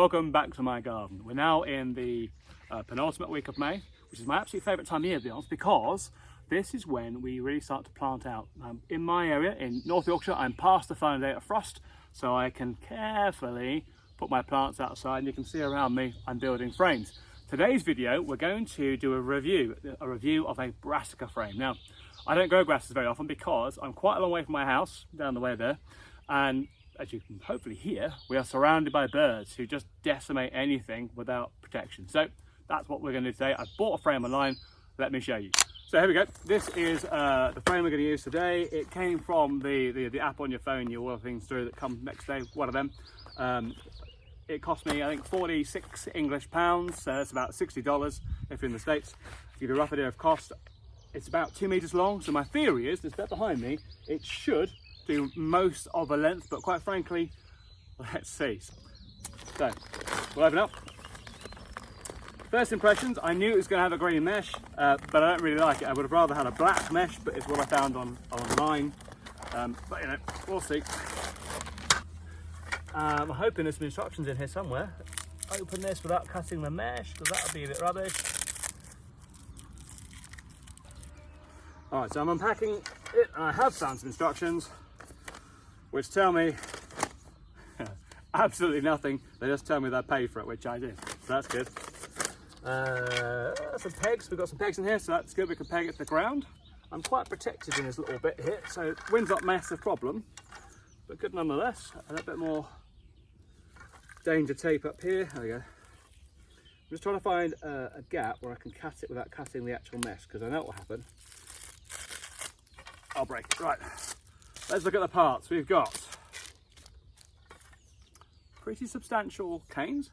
Welcome back to my garden. We're now in the penultimate week of May, which is my absolute favourite time of year, to be honest, because this is when we really start to plant out. In my area, in North Yorkshire, I'm past the final day of frost, so I can carefully put my plants outside, and you can see around me I'm building frames. Today's video, we're going to do a review of a brassica frame. Now, I don't grow grasses very often because I'm quite a long way from my house, down the way there, and as you can hopefully hear, we are surrounded by birds who just decimate anything without protection. So that's what we're going to do today. I bought a frame online, let me show you. So here we go. This is the frame we're going to use today. It came from the app on your phone, you order things through that come next day, one of them. It cost me, I think, 46 English pounds, so that's about $60 if you're in the States. To give you a rough idea of cost, it's about 2 meters long. So my theory is, this bit behind me, it should do most of the length, but quite frankly, let's see. So we'll open up. First impressions, I knew it was going to have a green mesh, but I don't really like it. I would have rather had a black mesh, but it's what I found online. But you know, we'll see. I'm hoping there's some instructions in here somewhere. Open this without cutting the mesh, because that would be a bit rubbish. Alright, so I'm unpacking it, and I have found some instructions which tell me absolutely nothing. They just tell me that I pay for it, which I did, so that's good. Some pegs, we've got some pegs in here, so that's good. We can peg it to the ground. I'm quite protected in this little bit here, so wind's not a massive problem, but good nonetheless. A little bit more danger tape up here. There we go. I'm just trying to find a gap where I can cut it without cutting the actual mesh, because I know what will happen. I'll break it. Right, let's look at the parts. We've got pretty substantial canes.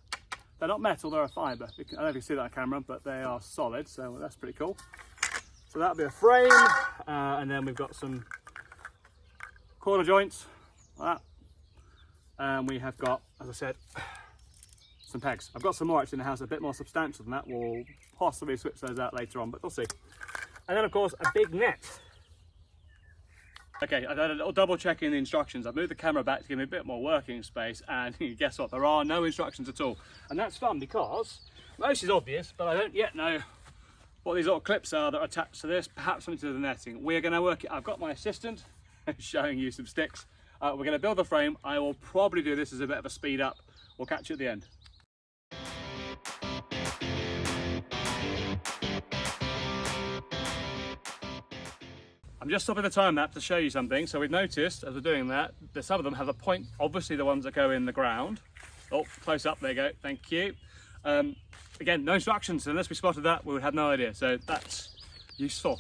They're not metal, they're a fibre. I don't know if you can see that on camera, but they are solid, so that's pretty cool. So that'll be a frame, and then we've got some corner joints, like that. And we have got, as I said, some pegs. I've got some more actually in the house, a bit more substantial than that. We'll possibly switch those out later on, but we'll see. And then of course, a big net. Okay, I did a little double checking the instructions. I've moved the camera back to give me a bit more working space, and guess what? There are no instructions at all. And that's fun because most is obvious, but I don't yet know what these little clips are that are attached to this, perhaps something to the netting. We're going to work it. I've got my assistant showing you some sticks. We're going to build the frame. I will probably do this as a bit of a speed up. We'll catch you at the end. I'm just stopping the time lapse to show you something. So we've noticed as we're doing that, some of them have a point, obviously the ones that go in the ground. Oh, close up, there you go, thank you. Again, no instructions, so unless we spotted that, we would have no idea. So that's useful.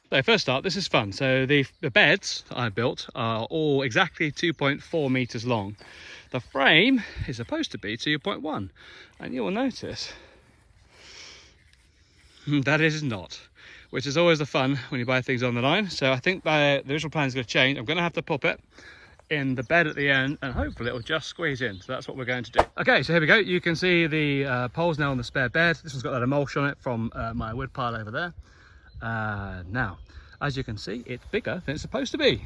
So first up, this is fun. So the beds I built are all exactly 2.4 meters long. The frame is supposed to be 2.1, and you will notice that it is not, which is always the fun when you buy things on the line. So I think the original plan is going to change. I'm going to have to pop it in the bed at the end, and hopefully it will just squeeze in. So that's what we're going to do. Okay, so here we go. You can see the poles now on the spare bed. This one's got that emulsion on it from my wood pile over there. Now, as you can see, it's bigger than it's supposed to be.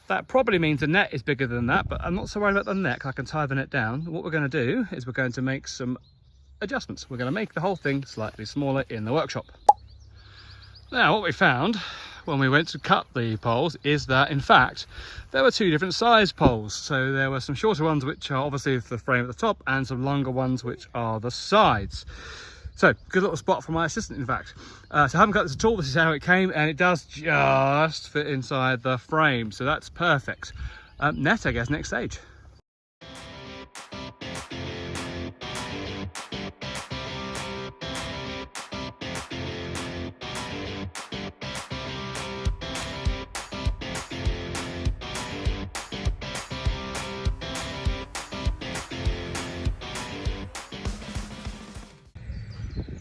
That probably means the net is bigger than that, but I'm not so worried about the net. I can tie the net down. What we're going to do is we're going to make some adjustments. We're going to make the whole thing slightly smaller in the workshop. Now, what we found when we went to cut the poles is that, in fact, there were two different size poles. So there were some shorter ones, which are obviously the frame at the top, and some longer ones, which are the sides. So, good little spot for my assistant, in fact. So I haven't cut this at all. This is how it came, and it does just fit inside the frame. So that's perfect. Net, I guess, next stage.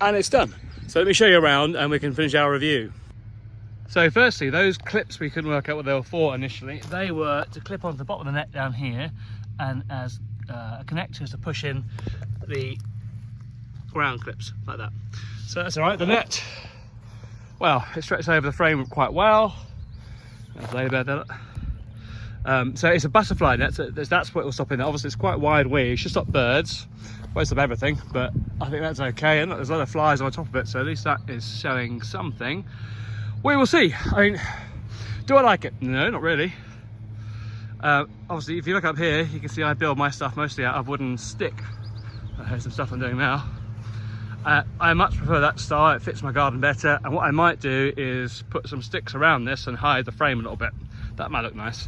And it's done. So let me show you around and we can finish our review. So firstly, those clips we couldn't work out what they were for initially. They were to clip onto the bottom of the net down here, and as connectors to push in the ground clips like that. So that's all right. The net, well, it stretches over the frame quite well. There's labour there. So it's a butterfly net, so that's what will stop in there. Obviously it's quite wide weave, it should stop birds, won't stop everything, but I think that's okay. And look, there's other flies on top of it, so at least that is showing something. We will see. I mean, do I like it? No, not really. Obviously, if you look up here, you can see I build my stuff mostly out of wooden stick. Here's some stuff I'm doing now. I much prefer that style, it fits my garden better, and what I might do is put some sticks around this and hide the frame a little bit. That might look nice.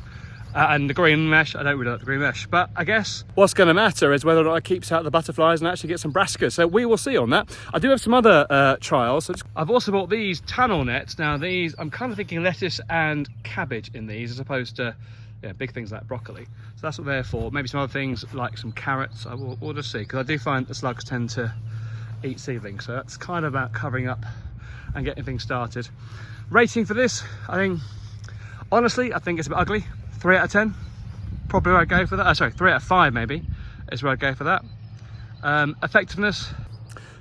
And the green mesh, I don't really like the green mesh, but I guess what's going to matter is whether or not it keeps out the butterflies and actually get some brassicas. So we will see on that. I do have some other trials. So I've also bought these tunnel nets. Now these, I'm kind of thinking lettuce and cabbage in these as opposed to big things like broccoli. So that's what they're for. Maybe some other things like some carrots. We'll just see, because I do find the slugs tend to eat seedlings. So that's kind of about covering up and getting things started. Rating for this, honestly, I think it's a bit ugly. 3 out of 10, probably where I'd go for that. Sorry, 3 out of 5 maybe is where I'd go for that. Effectiveness,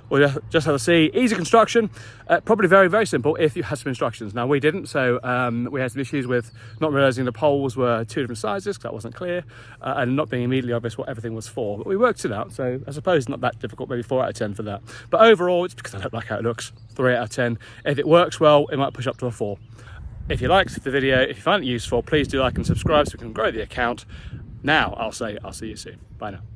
we'll just have to see. Easy construction, probably very, very simple if you had some instructions. Now we didn't, so we had some issues with not realising the poles were 2 different sizes, because that wasn't clear, and not being immediately obvious what everything was for. But we worked it out, so I suppose not that difficult, maybe 4 out of 10 for that. But overall, it's because I don't like how it looks, 3 out of 10. If it works well, it might push up to a 4. If you liked the video, if you find it useful, please do like and subscribe so we can grow the account. Now, I'll say I'll see you soon. Bye now.